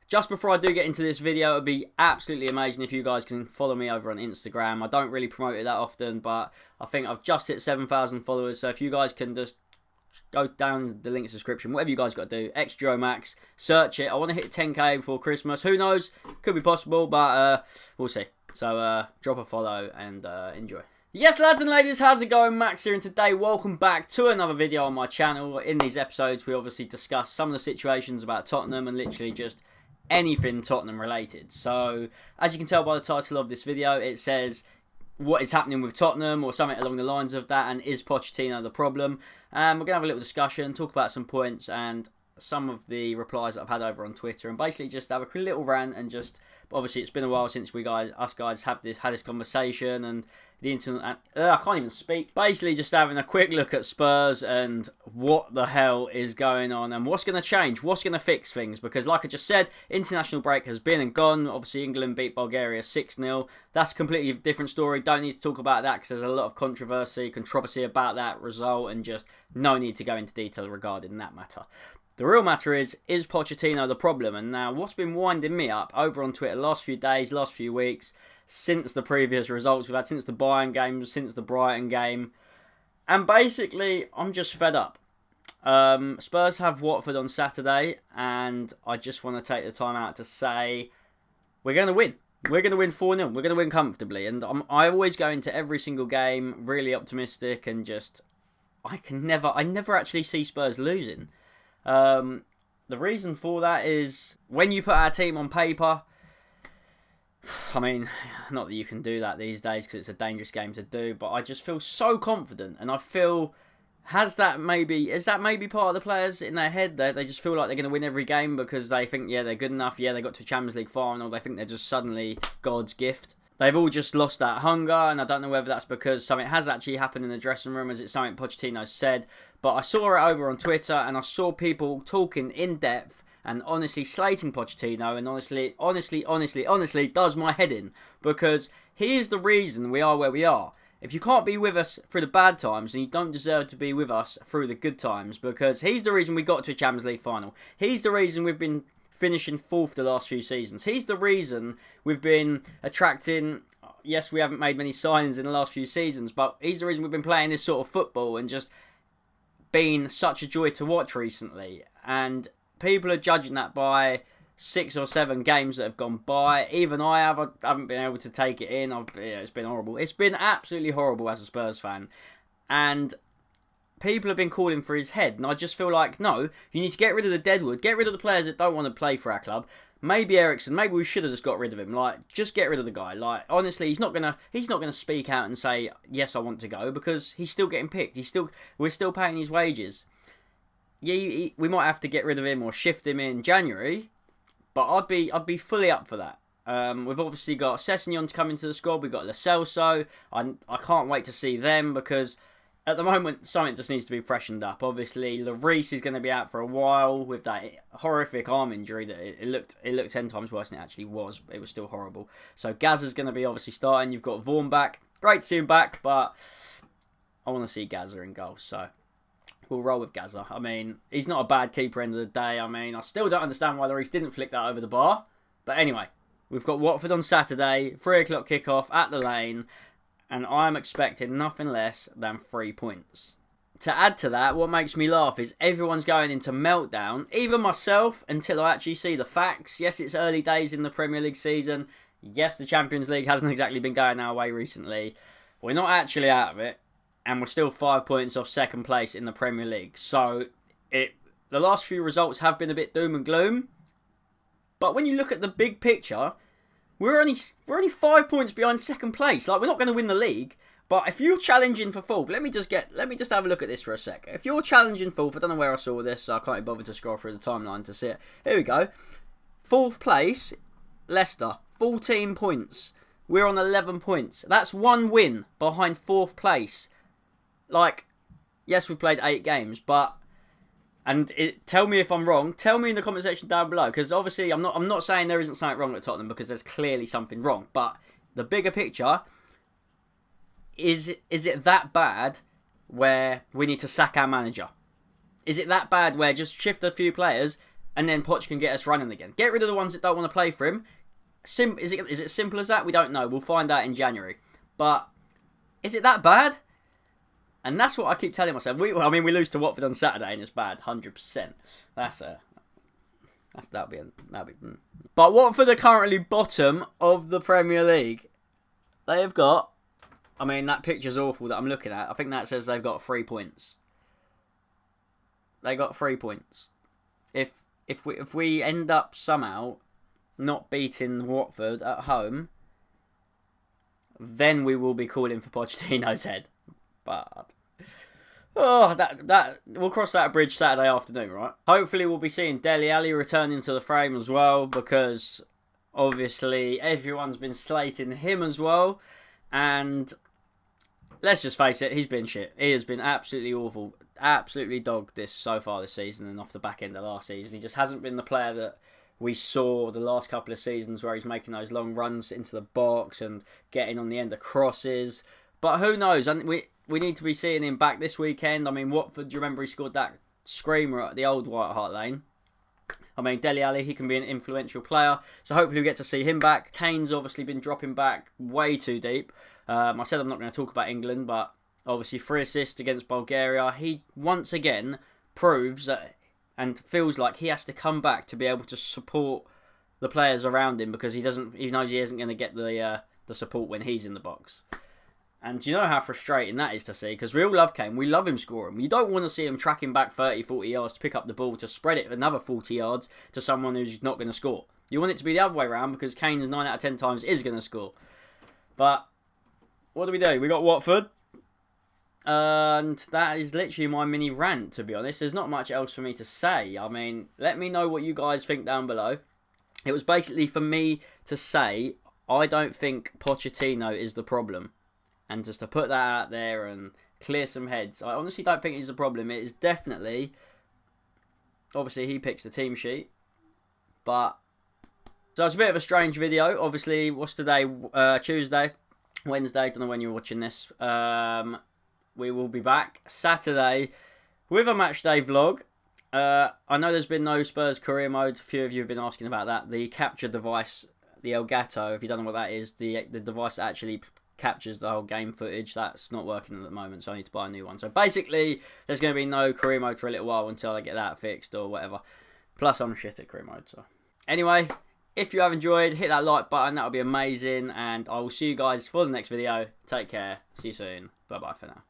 Just before I do get into this video, it would be absolutely amazing if you guys can follow me over on Instagram. I don't really promote it that often, but I think I've just hit 7,000 followers. So if you guys can just go down the link description, whatever you guys got to do, xDuoMax, search it. I want to hit 10k before Christmas. Who knows? Could be possible, but we'll see. So drop a follow and enjoy. Yes, lads and ladies, how's it going? Max here, and today, welcome back to another video on my channel. In these episodes, we obviously discuss some of the situations about Tottenham and literally just anything Tottenham related. So, as you can tell by the title of this video, it says what is happening with Tottenham or something along the lines of that, and is Pochettino the problem? We're going to have a little discussion, talk about some points and some of the replies that I've had over on Twitter, and basically just have a little rant and just, obviously it's been a while since us guys had this conversation, and the internet, I can't even speak. Basically just having a quick look at Spurs and what the hell is going on and what's going to change, what's going to fix things, because like I just said, international break has been and gone. Obviously England beat Bulgaria 6-0. That's a completely different story. Don't need to talk about that because there's a lot of controversy about that result, and just no need to go into detail regarding that matter. The real matter is Pochettino the problem? And now what's been winding me up over on Twitter the last few days, last few weeks, since the previous results we've had, since the Bayern game, since the Brighton game, and basically I'm just fed up. Spurs have Watford on Saturday, and I just want to take the time out to say we're going to win. We're going to win 4-0. We're going to win comfortably, and I always go into every single game really optimistic, and just I never actually see Spurs losing. The reason for that is when you put our team on paper, I mean, not that you can do that these days because it's a dangerous game to do, but I just feel so confident, and I feel, is that maybe part of the players in their head that they just feel like they're going to win every game because they think, yeah, they're good enough, yeah, they got to a Champions League final, they think they're just suddenly God's gift. They've all just lost that hunger, and I don't know whether that's because something has actually happened in the dressing room, as it's something Pochettino said, but I saw it over on Twitter, and I saw people talking in depth and honestly slating Pochettino, and honestly does my head in, because he is the reason we are where we are. If you can't be with us through the bad times, then you don't deserve to be with us through the good times, because he's the reason we got to a Champions League final. He's the reason we've been finishing fourth the last few seasons. He's the reason we've been attracting, yes, we haven't made many signings in the last few seasons, but he's the reason we've been playing this sort of football and just been such a joy to watch recently. And people are judging that by 6 or 7 games that have gone by. Even I haven't been able to take it in. It's been horrible. It's been absolutely horrible as a Spurs fan. And people have been calling for his head, and I just feel like, no, you need to get rid of the deadwood, get rid of the players that don't want to play for our club. Maybe Eriksen, maybe we should have just got rid of him. Like, just get rid of the guy. Like, honestly, he's not gonna speak out and say, yes, I want to go, because he's still getting picked. We're still paying his wages. Yeah, we might have to get rid of him or shift him in January, but I'd be fully up for that. We've obviously got Sessegnon to come into the squad. We've got Lo Celso. I can't wait to see them, because at the moment, something just needs to be freshened up. Obviously, Lloris is going to be out for a while with that horrific arm injury that it looked 10 times worse than it actually was. It was still horrible. So Gazza's going to be obviously starting. You've got Vaughan back. Great to see him back, but I want to see Gazza in goal. So we'll roll with Gazza. I mean, he's not a bad keeper end of the day. I mean, I still don't understand why Lloris didn't flick that over the bar. But anyway, we've got Watford on Saturday, 3 o'clock kickoff at the Lane, and I'm expecting nothing less than 3 points. To add to that, what makes me laugh is everyone's going into meltdown, even myself, until I actually see the facts. Yes, it's early days in the Premier League season. Yes, the Champions League hasn't exactly been going our way recently. We're not actually out of it, and we're still 5 points off second place in the Premier League. So, the last few results have been a bit doom and gloom. But when you look at the big picture, we're only 5 points behind second place. Like, we're not going to win the league, but if you're challenging for fourth, let me just have a look at this for a sec. If you're challenging fourth, I don't know where I saw this, so I can't be bothered to scroll through the timeline to see it. Here we go. Fourth place, Leicester, 14 points. We're on 11 points. That's 1 win behind fourth place. Like, yes, we've played 8 games, but tell me if I'm wrong. Tell me in the comment section down below, because obviously I'm not saying there isn't something wrong at Tottenham, because there's clearly something wrong. But the bigger picture, is it that bad where we need to sack our manager? Is it that bad where just shift a few players, and then Poch can get us running again. Get rid of the ones that don't want to play for him. Is it as simple as that? We don't know. We'll find out in January. But is it that bad? And that's what I keep telling myself. We lose to Watford on Saturday and it's bad, 100%. That'll be. But Watford are currently bottom of the Premier League. They have got. I mean, that picture's awful that I'm looking at. I think that says they've got 3 points. They got 3 points. If we end up somehow not beating Watford at home, then we will be calling for Pochettino's head. But that we'll cross that bridge Saturday afternoon, right? Hopefully we'll be seeing Dele Alli returning to the frame as well, because obviously everyone's been slating him as well, and let's just face it, he's been shit. He has been absolutely awful, absolutely dogged so far this season, and off the back end of last season. He just hasn't been the player that we saw the last couple of seasons, where he's making those long runs into the box and getting on the end of crosses. But who knows? And we need to be seeing him back this weekend. I mean, Watford, do you remember he scored that screamer at the old White Hart Lane? I mean, Dele Alli, he can be an influential player. So hopefully we get to see him back. Kane's obviously been dropping back way too deep. I said I'm not going to talk about England, but obviously 3 assists against Bulgaria. He once again proves that and feels like he has to come back to be able to support the players around him, because he knows he isn't going to get the support when he's in the box. And do you know how frustrating that is to see? Because we all love Kane. We love him scoring. You don't want to see him tracking back 30, 40 yards to pick up the ball, to spread it another 40 yards to someone who's not going to score. You want it to be the other way around, because Kane's 9 out of 10 times is going to score. But what do? We got Watford. And that is literally my mini rant, to be honest. There's not much else for me to say. I mean, let me know what you guys think down below. It was basically for me to say, I don't think Pochettino is the problem. And just to put that out there and clear some heads. I honestly don't think he's the problem. It is definitely... Obviously, he picks the team sheet. But... So it's a bit of a strange video. Obviously, what's today? Tuesday. Wednesday. Don't know when you're watching this. We will be back Saturday with a matchday vlog. I know there's been no Spurs career mode. A few of you have been asking about that. The capture device, the Elgato, if you don't know what that is, the device that actually captures the whole game footage, that's not working at the moment, so I need to buy a new one. So basically, there's going to be no career mode for a little while until I get that fixed or whatever. Plus, I'm shit at career mode. So anyway, if you have enjoyed, hit that like button. That would be amazing. And I will see you guys for the next video. Take care. See you soon. Bye-bye for now.